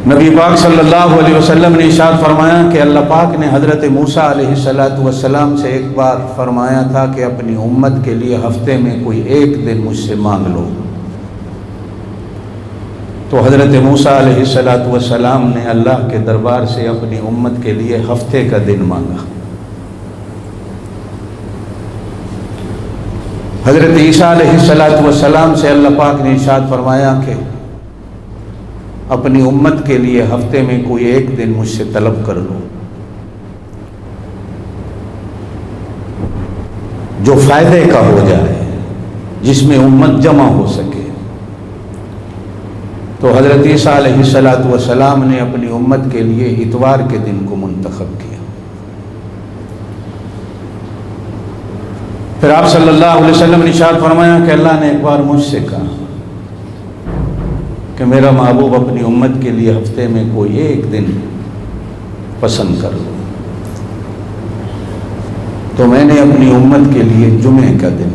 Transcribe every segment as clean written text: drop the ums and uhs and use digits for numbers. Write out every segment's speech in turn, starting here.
نبی پاک صلی اللہ علیہ وسلم نے ارشاد فرمایا کہ اللہ پاک نے حضرت موسیٰ علیہ السلام سے ایک بار فرمایا تھا کہ اپنی امت کے لیے ہفتے میں کوئی ایک دن مجھ سے مانگ لو، تو حضرت موسیٰ علیہ السلام نے اللہ کے دربار سے اپنی امت کے لیے ہفتے کا دن مانگا۔ حضرت عیسیٰ علیہ السلام سے اللہ پاک نے ارشاد فرمایا کہ اپنی امت کے لیے ہفتے میں کوئی ایک دن مجھ سے طلب کر لو جو فائدے کا ہو جائے، جس میں امت جمع ہو سکے۔ تو حضرت عیسیٰ علیہ السلام نے اپنی امت کے لیے اتوار کے دن کو منتخب کیا۔ پھر آپ صلی اللہ علیہ وسلم نے ارشاد فرمایا کہ اللہ نے ایک بار مجھ سے کہا کہ میرا محبوب اپنی امت کے لیے ہفتے میں کوئی ایک دن پسند کر لو، تو میں نے اپنی امت کے لیے جمعے کا دن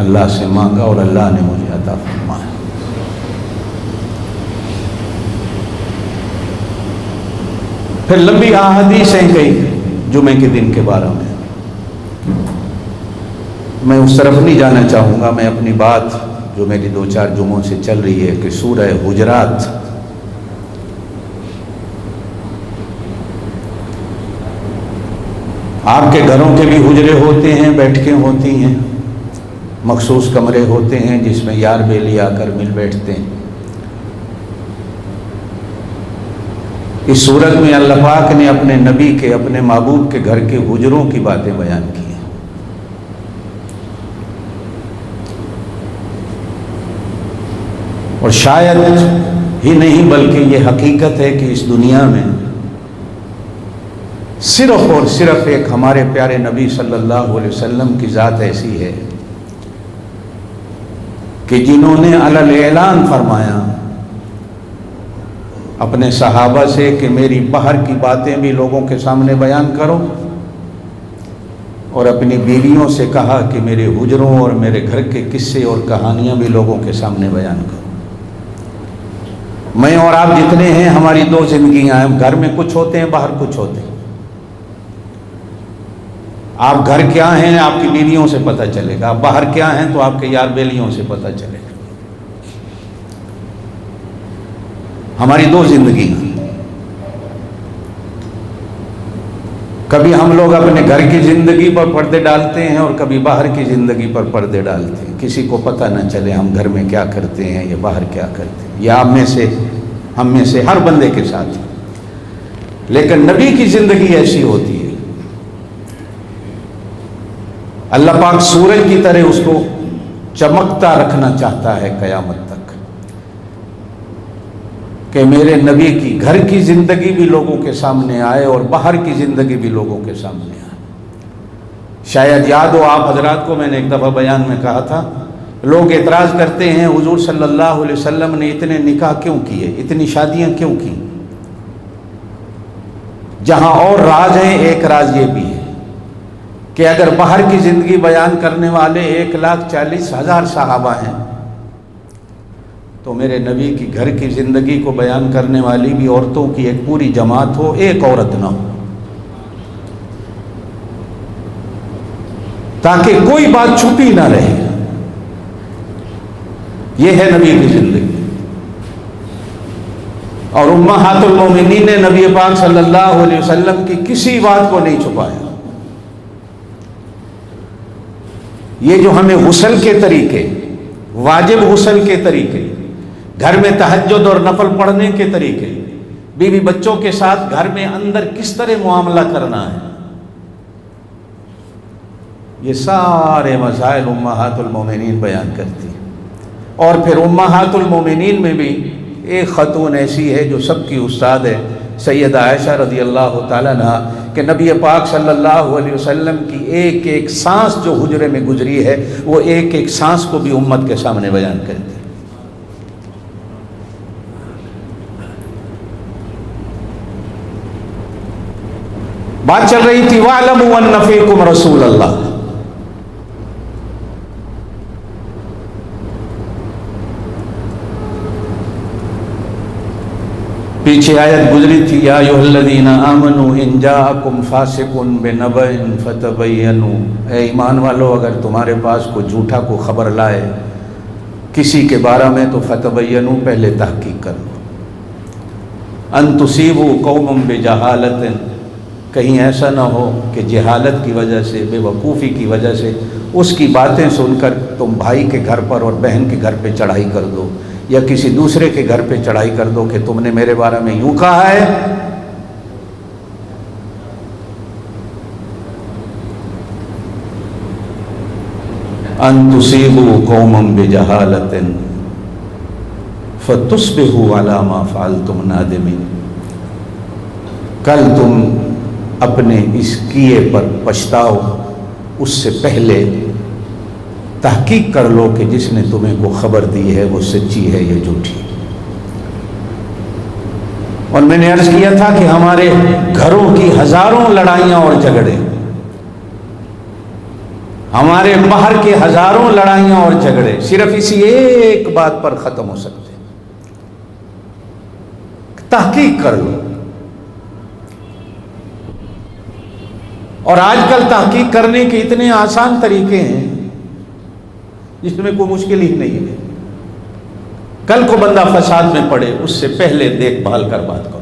اللہ سے مانگا اور اللہ نے مجھے عطا فرمایا۔ پھر لمبی احادیثیں کئی جمعے کے دن کے بارے میں، میں اس طرف نہیں جانا چاہوں گا۔ میں اپنی بات جو میری 2-4 جمعوں سے چل رہی ہے کہ سورہ حجرات آپ کے گھروں کے بھی حجرے ہوتے ہیں، بیٹھکیں ہوتی ہیں، مخصوص کمرے ہوتے ہیں جس میں یار بیلی آ کر مل بیٹھتے ہیں۔ اس صورت میں اللہ پاک نے اپنے نبی کے، اپنے محبوب کے گھر کے حجروں کی باتیں بیان کی ہیں۔ اور شاید ہی نہیں بلکہ یہ حقیقت ہے کہ اس دنیا میں صرف اور صرف ایک ہمارے پیارے نبی صلی اللہ علیہ وسلم کی ذات ایسی ہے کہ جنہوں نے علی الاعلان فرمایا اپنے صحابہ سے کہ میری باہر کی باتیں بھی لوگوں کے سامنے بیان کرو، اور اپنی بیویوں سے کہا کہ میرے حجروں اور میرے گھر کے قصے اور کہانیاں بھی لوگوں کے سامنے بیان کرو۔ میں اور آپ جتنے ہیں، ہماری 2 زندگیاں ہیں، گھر میں کچھ ہوتے ہیں، باہر کچھ ہوتے ہیں۔ آپ گھر کیا ہیں آپ کی بیویوں سے پتہ چلے گا، آپ باہر کیا ہیں تو آپ کے یار بیلیوں سے پتہ چلے گا۔ ہماری 2 زندگیاں، کبھی ہم لوگ اپنے گھر کی زندگی پر پردے ڈالتے ہیں اور کبھی باہر کی زندگی پر پردے ڈالتے ہیں، کسی کو پتہ نہ چلے ہم گھر میں کیا کرتے ہیں یا باہر کیا کرتے ہیں۔ یہ ہم میں سے ہر بندے کے ساتھ ہے، لیکن نبی کی زندگی ایسی ہوتی ہے، اللہ پاک سورج کی طرح اس کو چمکتا رکھنا چاہتا ہے قیامت تک، کہ میرے نبی کی گھر کی زندگی بھی لوگوں کے سامنے آئے اور باہر کی زندگی بھی لوگوں کے سامنے آئے۔ شاید یاد ہو آپ حضرات کو، میں نے ایک دفعہ بیان میں کہا تھا، لوگ اعتراض کرتے ہیں حضور صلی اللہ علیہ وسلم نے اتنے نکاح کیوں کیے، اتنی شادیاں کیوں کی؟ جہاں اور راز ہیں، ایک راز یہ بھی ہے کہ اگر باہر کی زندگی بیان کرنے والے 1,40,000 صحابہ ہیں تو میرے نبی کی گھر کی زندگی کو بیان کرنے والی بھی عورتوں کی ایک پوری جماعت ہو، ایک عورت نہ ہو، تاکہ کوئی بات چھپی نہ رہے۔ یہ ہے نبی کی زندگی۔ اور امہات المومنین نے نبی پاک صلی اللہ علیہ وسلم کی کسی بات کو نہیں چھپایا۔ یہ جو ہمیں غسل کے طریقے، واجب غسل کے طریقے، گھر میں تہجد اور نفل پڑھنے کے طریقے، بیوی بچوں کے ساتھ گھر میں اندر کس طرح معاملہ کرنا ہے، یہ سارے مسائل امہات المومنین بیان کرتی ہیں۔ اور پھر امہات المومنین میں بھی ایک خاتون ایسی ہے جو سب کی استاد ہے، سیدہ عائشہ رضی اللہ تعالیٰ عنہا، کہ نبی پاک صلی اللہ علیہ وسلم کی ایک ایک سانس جو حجرے میں گزری ہے، وہ ایک ایک سانس کو بھی امت کے سامنے بیان کرتی ہے۔ بات چل رہی تھی وَاعْلَمُوا أَنَّ فِيكُمْ رَسُولَ اللَّهِ، پیچھے آیت گزری تھی یا ایھا آمنوا ان جاءکم فاسق بنبأ فتبینوا، اے ایمان والو اگر تمہارے پاس کوئی جھوٹا کو خبر لائے کسی کے بارے میں تو فتبینوا، پہلے تحقیق کر لو، ان تصیبوا قوما بجہالۃ، کہیں ایسا نہ ہو کہ جہالت کی وجہ سے، بے وقوفی کی وجہ سے اس کی باتیں سن کر تم بھائی کے گھر پر اور بہن کے گھر پہ چڑھائی کر دو، یا کسی دوسرے کے گھر پہ چڑھائی کر دو کہ تم نے میرے بارے میں یوں کہا ہے۔ ان تصیبوا قوما بجہالۃ فتصبحوا علی ما فعلتم نادمین، کل تم اپنے اس کیے پر پچھتاؤ، اس سے پہلے تحقیق کر لو کہ جس نے تمہیں کو خبر دی ہے وہ سچی ہے یا جھوٹی۔ اور میں نے عرض کیا تھا کہ ہمارے گھروں کی ہزاروں لڑائیاں اور جھگڑے، ہمارے باہر کے ہزاروں لڑائیاں اور جھگڑے صرف اسی ایک بات پر ختم ہو سکتے ہیں، تحقیق کر لو۔ اور آج کل تحقیق کرنے کے اتنے آسان طریقے ہیں جس میں کوئی مشکل ہی نہیں ہے۔ کل کو بندہ فساد میں پڑے اس سے پہلے دیکھ بھال کر بات کرو۔